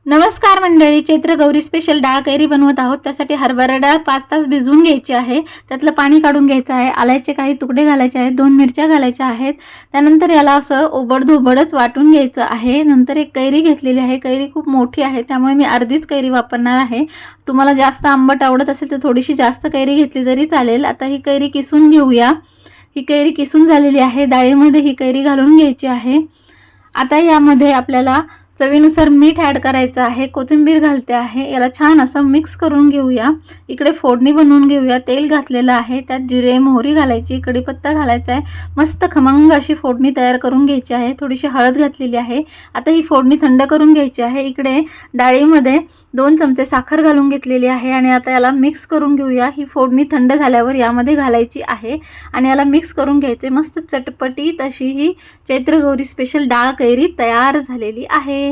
नमस्कार मंडळी, चैत्र गौरी स्पेशल डाळ कैरी बनवत आहोत। त्यासाठी हरभरा डाळ 5 तास भिजवून घ्यायची आहे। त्यातलं पाणी काढून घ्यायचं आहे। आल्याचे काही तुकडे घालायचे आहेत, 2 मिरच्या घालायच्या आहेत। त्यानंतर याला असं ओबडधोबडच वाटून घ्यायचं आहे। नंतर एक कैरी घेतलेली आहे। कैरी खूप मोठी आहे, त्यामुळे मी अर्धीच कैरी वापरणार आहे। तुम्हाला जास्त आंबट आवडत असेल तर थोडीशी जास्त कैरी घेतली तरी चालेल। आता ही कैरी किसून घेऊया। ही कैरी किसून झालेली आहे। डाळीमध्ये ही कैरी घालून घ्यायची आहे। आता यामध्ये आपल्याला चवीनुसार मीठ ॲड करायचं आहे। कोथिंबीर घालते आहे। याला छान असं मिक्स करून घेऊया। इकडे फोडणी बनवून घेऊया। तेल घातलेलं आहे, त्यात जिरे मोहरी घालायची, कढीपत्ता घालायचा आहे। मस्त खमंग अशी फोडणी तयार करून घ्यायची आहे। थोडीशी हळद घातलेली आहे। आता ही फोडणी थंड करून घ्यायची आहे। इकडे डाळीमध्ये 2 चमचे साखर घालून घेतलेली आहे आणि आता याला मिक्स करून घेऊया। ही फोडणी थंड झाल्यावर यामध्ये घालायची आहे आणि याला मिक्स करून घ्यायचे। मस्त चटपटीत अशी ही चैत्र गौरी स्पेशल डाळ कैरी तयार झालेली आहे।